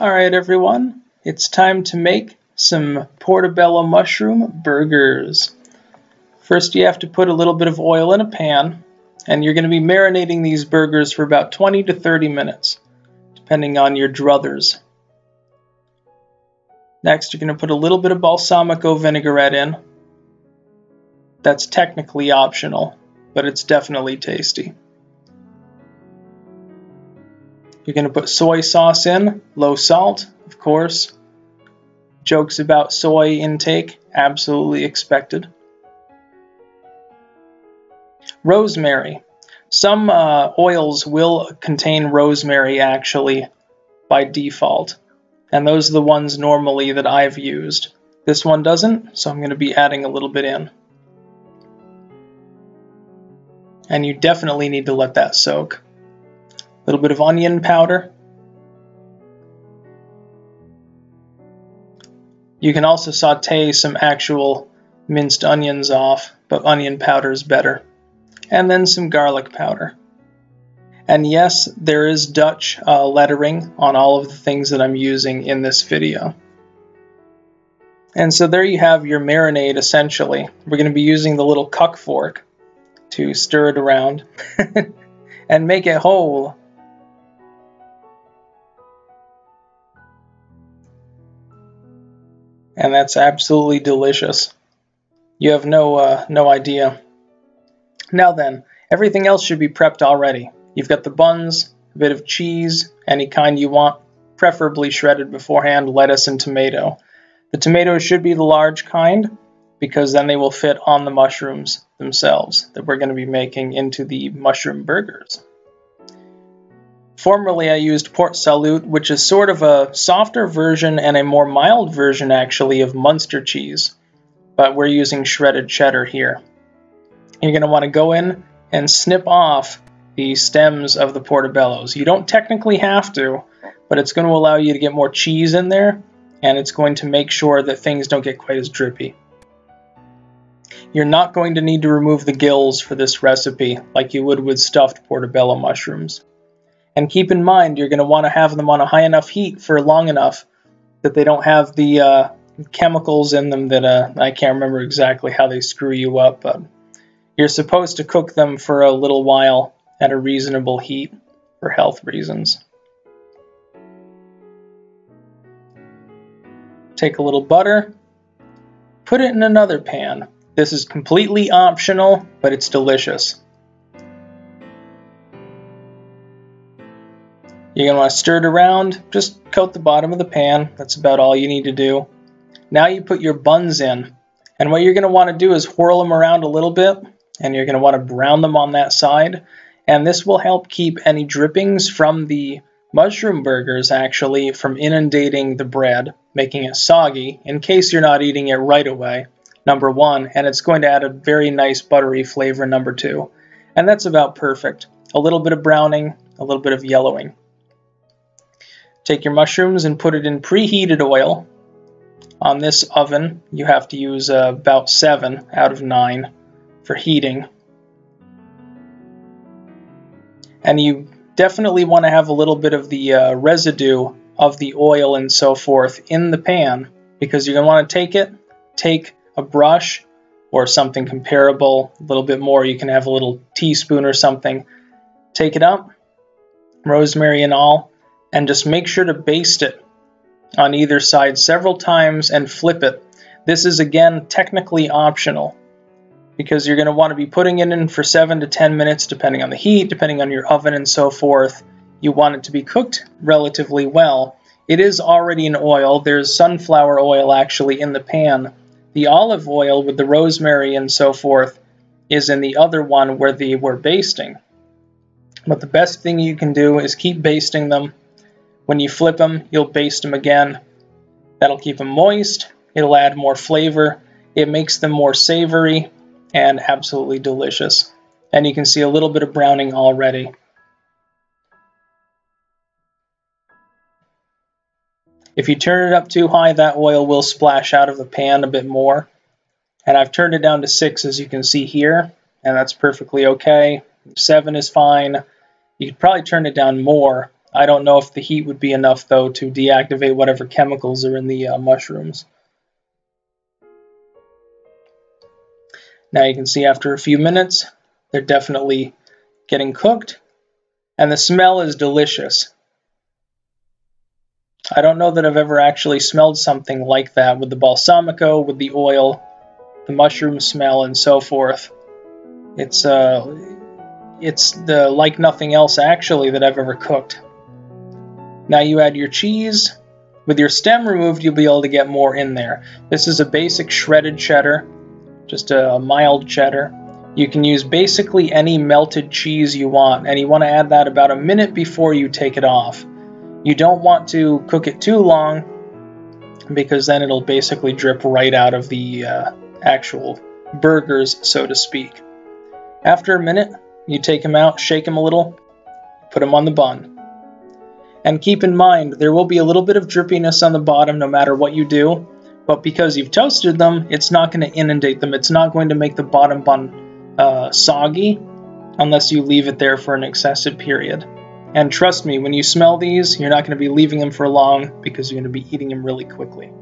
Alright everyone, it's time to make some portobello mushroom burgers. First you have to put a little bit of oil in a pan, and you're going to be marinating these burgers for about 20 to 30 minutes, depending on your druthers. Next you're going to put a little bit of balsamico vinaigrette in. That's technically optional, but it's definitely tasty. You're going to put soy sauce in, low salt, of course. Jokes about soy intake, absolutely expected. Rosemary. Some oils will contain rosemary actually by default, and those are the ones normally that I've used. This one doesn't, so I'm going to be adding a little bit in. And you definitely need to let that soak. A little bit of onion powder. You can also saute some actual minced onions off, but onion powder is better. And then some garlic powder. And yes, there is Dutch lettering on all of the things that I'm using in this video. And so there you have your marinade essentially. We're going to be using the little cuck fork to stir it around and make it whole. And that's absolutely delicious. You have no idea. Now then, everything else should be prepped already. You've got the buns, a bit of cheese, any kind you want, preferably shredded beforehand, lettuce and tomato. The tomatoes should be the large kind, because then they will fit on the mushrooms themselves that we're going to be making into the mushroom burgers. Formerly I used Port Salut, which is sort of a softer version and a more mild version actually of Munster cheese, but we're using shredded cheddar here. You're going to want to go in and snip off the stems of the portobellos. You don't technically have to, but it's going to allow you to get more cheese in there, and it's going to make sure that things don't get quite as drippy. You're not going to need to remove the gills for this recipe like you would with stuffed portobello mushrooms. And keep in mind, you're going to want to have them on a high enough heat for long enough that they don't have the chemicals in them that I can't remember exactly how they screw you up, but you're supposed to cook them for a little while at a reasonable heat for health reasons. Take a little butter, put it in another pan. This is completely optional, but it's delicious. You're going to want to stir it around, just coat the bottom of the pan, that's about all you need to do. Now you put your buns in, and what you're going to want to do is whirl them around a little bit, and you're going to want to brown them on that side, and this will help keep any drippings from the mushroom burgers actually from inundating the bread, making it soggy, in case you're not eating it right away, number one, and it's going to add a very nice buttery flavor, number two. And that's about perfect. A little bit of browning, a little bit of yellowing. Take your mushrooms and put it in preheated oil. On this oven, you have to use about 7 out of 9 for heating. And you definitely want to have a little bit of the residue of the oil and so forth in the pan, because you're going to want to take a brush or something comparable, a little bit more. You can have a little teaspoon or something. Take it up, rosemary and all, and just make sure to baste it on either side several times and flip it. This is again technically optional because you're going to want to be putting it in for 7 to 10 minutes depending on the heat, depending on your oven and so forth. You want it to be cooked relatively well. It is already in oil. There's sunflower oil actually in the pan. The olive oil with the rosemary and so forth is in the other one where they were basting. But the best thing you can do is keep basting them. When you flip them, you'll baste them again. That'll keep them moist. It'll add more flavor. It makes them more savory and absolutely delicious. And you can see a little bit of browning already. If you turn it up too high, that oil will splash out of the pan a bit more. And I've turned it down to 6, as you can see here, and that's perfectly okay. 7 is fine. You could probably turn it down more. I don't know if the heat would be enough, though, to deactivate whatever chemicals are in the mushrooms. Now you can see after a few minutes, they're definitely getting cooked, and the smell is delicious. I don't know that I've ever actually smelled something like that with the balsamico, with the oil, the mushroom smell, and so forth. It's like nothing else actually that I've ever cooked. Now you add your cheese. With your stem removed, you'll be able to get more in there. This is a basic shredded cheddar, just a mild cheddar. You can use basically any melted cheese you want, and you want to add that about a minute before you take it off. You don't want to cook it too long, because then it'll basically drip right out of the actual burgers, so to speak. After a minute, you take them out, shake them a little, put them on the bun. And keep in mind, there will be a little bit of drippiness on the bottom no matter what you do, but because you've toasted them, it's not going to inundate them. It's not going to make the bottom bun soggy unless you leave it there for an excessive period. And trust me, when you smell these, you're not going to be leaving them for long because you're going to be eating them really quickly.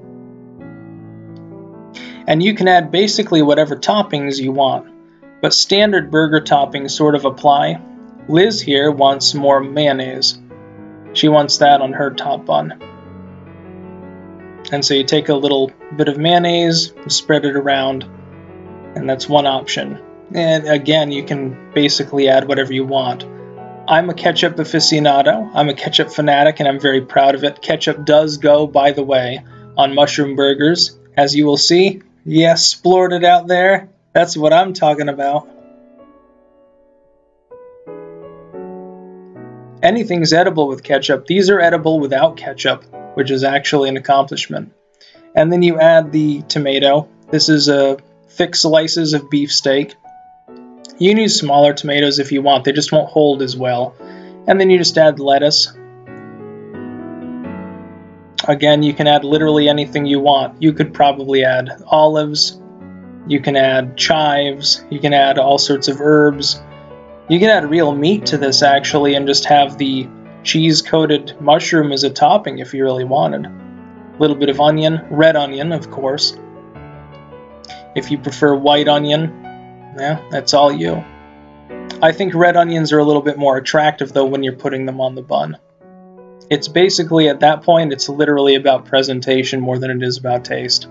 And you can add basically whatever toppings you want, but standard burger toppings sort of apply. Liz here wants more mayonnaise. She wants that on her top bun. And so you take a little bit of mayonnaise, spread it around, and that's one option. And again, you can basically add whatever you want. I'm a ketchup aficionado, I'm a ketchup fanatic, and I'm very proud of it. Ketchup does go, by the way, on mushroom burgers. As you will see, yes, sploored it out there. That's what I'm talking about. Anything's edible with ketchup. These are edible without ketchup, which is actually an accomplishment. And then you add the tomato. This is thick slices of beefsteak. You can use smaller tomatoes if you want. They just won't hold as well. And then you just add lettuce. Again, you can add literally anything you want. You could probably add olives. You can add chives. You can add all sorts of herbs. You can add real meat to this, actually, and just have the cheese-coated mushroom as a topping if you really wanted. A little bit of onion, red onion, of course. If you prefer white onion, yeah, that's all you. I think red onions are a little bit more attractive, though, when you're putting them on the bun. It's basically, at that point, it's literally about presentation more than it is about taste,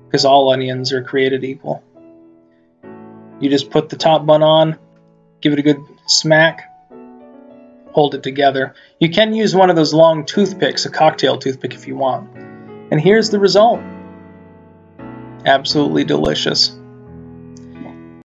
because all onions are created equal. You just put the top bun on, give it a good smack, hold it together. You can use one of those long toothpicks, a cocktail toothpick if you want. And here's the result. Absolutely delicious.